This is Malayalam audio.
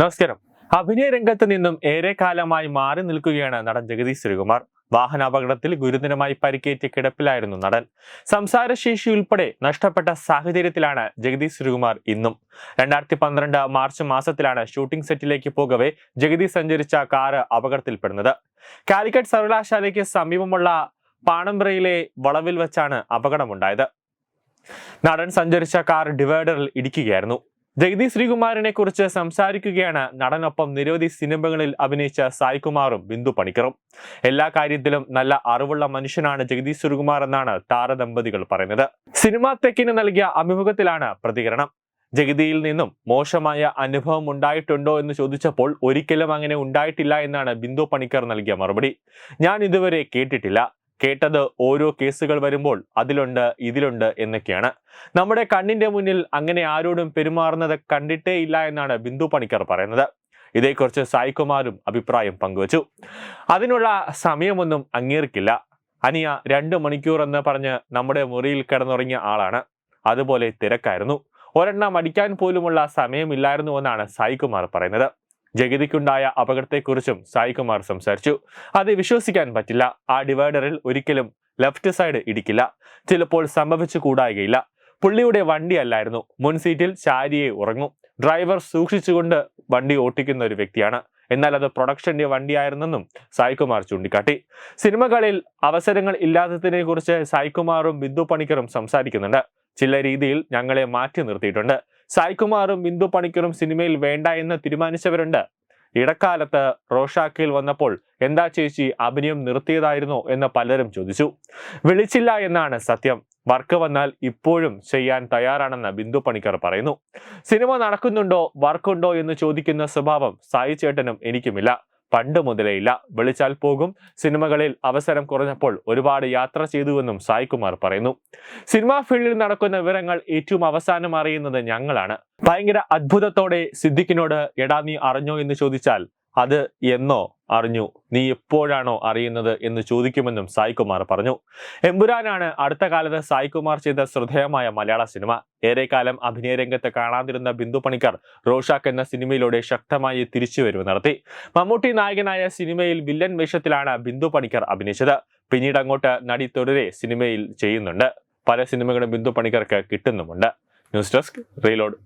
നമസ്കാരം. അഭിനയ രംഗത്ത് നിന്നും ഏറെക്കാലമായി മാറി നിൽക്കുകയാണ് നടൻ ജഗദീഷ് ശ്രീകുമാർ. വാഹനാപകടത്തിൽ ഗുരുതരമായി പരിക്കേറ്റ് കിടപ്പിലായിരുന്നു നടൻ. സംസാരശേഷി ഉൾപ്പെടെ നഷ്ടപ്പെട്ട സാഹചര്യത്തിലാണ് ജഗദീഷ് ശ്രീകുമാർ ഇന്നും. 2012 മാർച്ച് മാസത്തിലാണ് ഷൂട്ടിംഗ് സെറ്റിലേക്ക് പോകവെ ജഗദീഷ് സഞ്ചരിച്ച കാറ് അപകടത്തിൽപ്പെടുന്നത്. കാലിക്കറ്റ് സർവകലാശാലയ്ക്ക് സമീപമുള്ള പാണമ്പ്രയിലെ വളവിൽ വെച്ചാണ് അപകടമുണ്ടായത്. നടൻ സഞ്ചരിച്ച കാർ ഡിവൈഡറിൽ ഇടിക്കുകയായിരുന്നു. ജഗദീഷ് ശ്രീകുമാറിനെ കുറിച്ച് സംസാരിക്കുകയാണ് നടനൊപ്പം നിരവധി സിനിമകളിൽ അഭിനയിച്ച സായ്കുമാറും ബിന്ദു പണിക്കറും. എല്ലാ കാര്യത്തിലും നല്ല അറിവുള്ള മനുഷ്യനാണ് ജഗദീഷ് ശ്രീകുമാർ എന്നാണ് താരദമ്പതികൾ പറയുന്നത്. സിനിമാ തെക്കിന് നൽകിയ അഭിമുഖത്തിലാണ് പ്രതികരണം. ജഗതിയിൽ നിന്നും മോശമായ അനുഭവം ഉണ്ടായിട്ടുണ്ടോ എന്ന് ചോദിച്ചപ്പോൾ ഒരിക്കലും അങ്ങനെ ഉണ്ടായിട്ടില്ല എന്നാണ് ബിന്ദു പണിക്കർ നൽകിയ മറുപടി. ഞാൻ ഇതുവരെ കേട്ടിട്ടില്ല. കേട്ടത് ഓരോ കേസുകൾ വരുമ്പോൾ അതിലുണ്ട് ഇതിലുണ്ട് എന്നൊക്കെയാണ്. നമ്മുടെ കണ്ണിന്റെ മുന്നിൽ അങ്ങനെ ആരോടും പെരുമാറുന്നത് കണ്ടിട്ടേ ഇല്ല എന്നാണ് ബിന്ദു പണിക്കർ പറയുന്നത്. ഇതേക്കുറിച്ച് സായ്കുമാറും അഭിപ്രായം പങ്കുവച്ചു. അതിനുള്ള സമയമൊന്നും അംഗീകരിക്കില്ല. അനിയ 2 മണിക്കൂർ എന്ന് പറഞ്ഞ് നമ്മുടെ മുറിയിൽ കിടന്നുറങ്ങിയ ആളാണ്. അതുപോലെ തിരക്കായിരുന്നു. ഒരെണ്ണം അടിക്കാൻ പോലുമുള്ള സമയമില്ലായിരുന്നുവെന്നാണ് സായ്കുമാർ പറയുന്നത്. ജഗതിക്കുണ്ടായ അപകടത്തെക്കുറിച്ചും സായ്കുമാർ സംസാരിച്ചു. അത് വിശ്വസിക്കാൻ പറ്റില്ല. ആ ഡിവൈഡറിൽ ഒരിക്കലും ലെഫ്റ്റ് സൈഡ് ഇടിക്കില്ല. ചിലപ്പോൾ സംഭവിച്ചു കൂടായികയില്ല. പുള്ളിയുടെ വണ്ടിയല്ലായിരുന്നു. മുൻ സീറ്റിൽ ചാരിയെ ഉറങ്ങും. ഡ്രൈവർ സൂക്ഷിച്ചുകൊണ്ട് വണ്ടി ഓട്ടിക്കുന്ന ഒരു വ്യക്തിയാണ്. എന്നാൽ അത് പ്രൊഡക്ഷന്റെ വണ്ടിയായിരുന്നെന്നും സായ്കുമാർ ചൂണ്ടിക്കാട്ടി. സിനിമകളിൽ അവസരങ്ങൾ ഇല്ലാത്തതിനെ കുറിച്ച് സായ്കുമാറും ബിന്ദു പണിക്കറും സംസാരിക്കുന്നുണ്ട്. ചില രീതിയിൽ ഞങ്ങളെ മാറ്റി നിർത്തിയിട്ടുണ്ട്. സായ്കുമാറും ബിന്ദു പണിക്കറും സിനിമയിൽ വേണ്ട എന്ന് തീരുമാനിച്ചവരുണ്ട്. ഇടക്കാലത്ത് റോഷാക്കിൽ വന്നപ്പോൾ എന്താ ചേച്ചി അഭിനയം നിർത്തിയതായിരുന്നോ എന്ന് പലരും ചോദിച്ചു. വിളിച്ചില്ല എന്നാണ് സത്യം. വർക്ക് വന്നാൽ ഇപ്പോഴും ചെയ്യാൻ തയ്യാറാണെന്ന് ബിന്ദു പണിക്കർ പറയുന്നു. സിനിമ നടക്കുന്നുണ്ടോ വർക്കുണ്ടോ എന്ന് ചോദിക്കുന്ന സ്വഭാവം സായി ചേട്ടനും എനിക്കുമില്ല. പണ്ട് മുതലേ ഇല്ല. വിളിച്ചാൽ പോകും. സിനിമകളിൽ അവസരം കുറഞ്ഞപ്പോൾ ഒരുപാട് യാത്ര ചെയ്തുവെന്നും സായ്കുമാർ പറയുന്നു. സിനിമാ ഫീൽഡിൽ നടക്കുന്ന വിവരങ്ങൾ ഏറ്റവും അവസാനം അറിയുന്നത് ഞങ്ങളാണ്. ഭയങ്കര അത്ഭുതത്തോടെ സിദ്ദിഖിനോട് എടാ നീ അറിഞ്ഞോ എന്ന് ചോദിച്ചാൽ അത് എന്നോ അറിഞ്ഞു, നീ എപ്പോഴാണോ അറിയുന്നത് എന്ന് ചോദിക്കുമെന്നും സായ്കുമാർ പറഞ്ഞു. എമ്പുരാനാണ് അടുത്ത കാലത്ത് സായ്കുമാർ ചെയ്ത ശ്രദ്ധേയമായ മലയാള സിനിമ. ഏറെക്കാലം അഭിനയ രംഗത്ത് കാണാതിരുന്ന ബിന്ദു പണിക്കർ റോഷാക്ക് എന്ന സിനിമയിലൂടെ ശക്തമായി തിരിച്ചുവരവ് നടത്തി. മമ്മൂട്ടി നായകനായ സിനിമയിൽ വില്ലൻ വേഷത്തിലാണ് ബിന്ദു പണിക്കർ അഭിനയിച്ചത്. പിന്നീട് അങ്ങോട്ട് നടി തുടരെ സിനിമയിൽ ചെയ്യുന്നുണ്ട്. പല സിനിമകളും ബിന്ദു പണിക്കർക്ക് കിട്ടുന്നുമുണ്ട്. News desk reload.